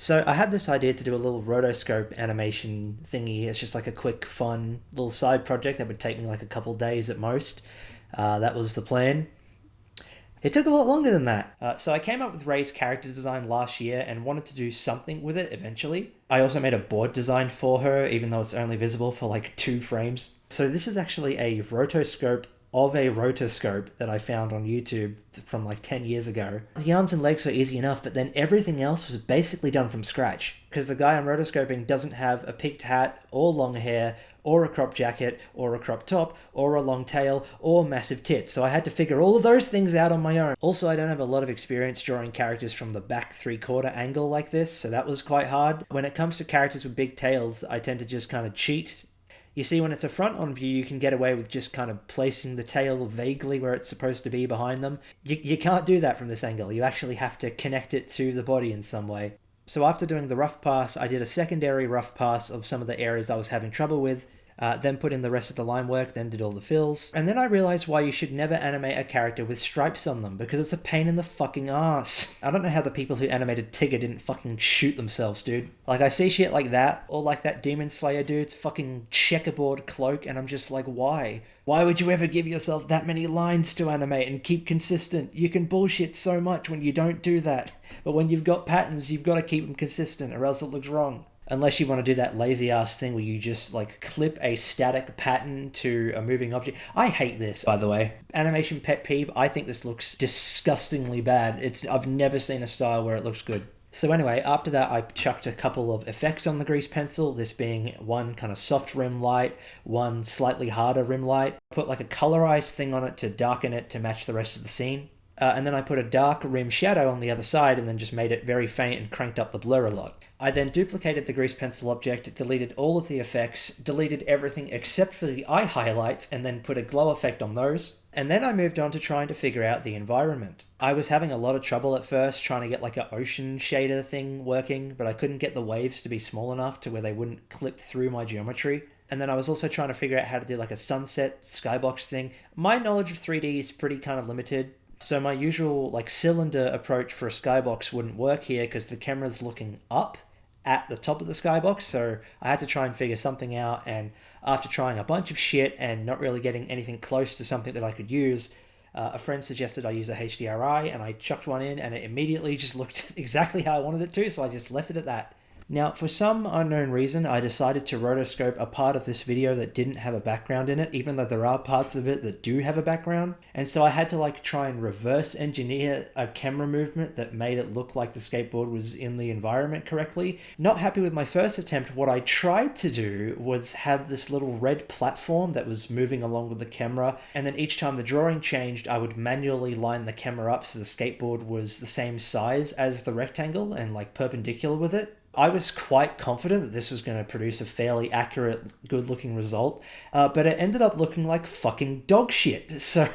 So I had this idea to do a little rotoscope animation thingy. It's just like a quick, fun little side project that would take me like a couple days at most. That was the plan. It took a lot longer than that. So I came up with Ray's character design last year and wanted to do something with it eventually. I also made a board design for her, even though it's only visible for like 2 frames. So this is actually a rotoscope of a rotoscope that I found on YouTube from like 10 years ago. The arms and legs were easy enough, but then everything else was basically done from scratch. Because the guy I'm rotoscoping doesn't have a peaked hat, or long hair, or a crop jacket, or a crop top, or a long tail, or massive tits. So I had to figure all of those things out on my own. Also, I don't have a lot of experience drawing characters from the back 3/4 angle like this, so that was quite hard. When it comes to characters with big tails, I tend to just kind of cheat. You see, when it's a front-on view, you can get away with just kind of placing the tail vaguely where it's supposed to be behind them. You can't do that from this angle. You actually have to connect it to the body in some way. So after doing the rough pass, I did a secondary rough pass of some of the areas I was having trouble with, then put in the rest of the line work, then did all the fills. And then I realized why you should never animate a character with stripes on them, because it's a pain in the fucking ass. I don't know how the people who animated Tigger didn't fucking shoot themselves, dude. Like, I see shit like that, or like that Demon Slayer dude's fucking checkerboard cloak, and I'm just like, why? Why would you ever give yourself that many lines to animate and keep consistent? You can bullshit so much when you don't do that. But when you've got patterns, you've got to keep them consistent, or else it looks wrong. Unless you want to do that lazy ass thing where you just like clip a static pattern to a moving object. I hate this, by the way. Animation pet peeve, I think this looks disgustingly bad. I've never seen a style where it looks good. So anyway, after that I chucked a couple of effects on the grease pencil, this being one kind of soft rim light, one slightly harder rim light. Put like a colorized thing on it to darken it to match the rest of the scene. And then I put a dark rim shadow on the other side and then just made it very faint and cranked up the blur a lot. I then duplicated the grease pencil object, deleted all of the effects, deleted everything except for the eye highlights, and then put a glow effect on those. And then I moved on to trying to figure out the environment. I was having a lot of trouble at first trying to get like an ocean shader thing working, but I couldn't get the waves to be small enough to where they wouldn't clip through my geometry. And then I was also trying to figure out how to do like a sunset skybox thing. My knowledge of 3D is pretty kind of limited. So my usual like cylinder approach for a skybox wouldn't work here because the camera's looking up at the top of the skybox, so I had to try and figure something out, and after trying a bunch of shit and not really getting anything close to something that I could use, a friend suggested I use a HDRI, and I chucked one in and it immediately just looked exactly how I wanted it to, so I just left it at that. Now, for some unknown reason, I decided to rotoscope a part of this video that didn't have a background in it, even though there are parts of it that do have a background. And so I had to like try and reverse engineer a camera movement that made it look like the skateboard was in the environment correctly. Not happy with my first attempt, what I tried to do was have this little red platform that was moving along with the camera, and then each time the drawing changed, I would manually line the camera up so the skateboard was the same size as the rectangle and like perpendicular with it. I was quite confident that this was going to produce a fairly accurate, good-looking result, but it ended up looking like fucking dog shit. So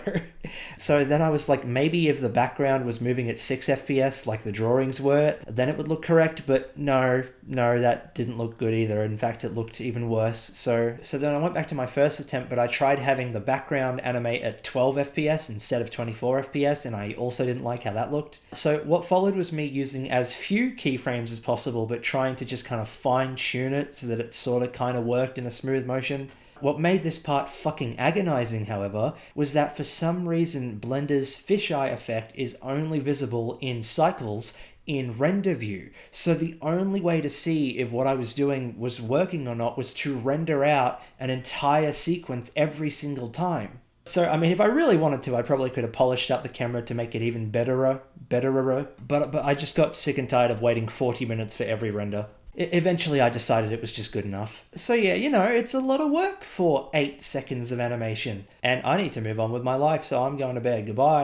then I was like, maybe if the background was moving at 6 FPS like the drawings were, then it would look correct, but no, that didn't look good either. In fact, it looked even worse. So then I went back to my first attempt, but I tried having the background animate at 12 FPS instead of 24 FPS, and I also didn't like how that looked. So what followed was me using as few keyframes as possible, but trying to just kind of fine-tune it so that it sort of kind of worked in a smooth motion. What made this part fucking agonizing, however, was that for some reason Blender's fisheye effect is only visible in cycles in render view. So the only way to see if what I was doing was working or not was to render out an entire sequence every single time. So, I mean, if I really wanted to, I probably could have polished up the camera to make it even betterer, but I just got sick and tired of waiting 40 minutes for every render. Eventually, I decided it was just good enough. So yeah, it's a lot of work for 8 seconds of animation. And I need to move on with my life, so I'm going to bed. Goodbye.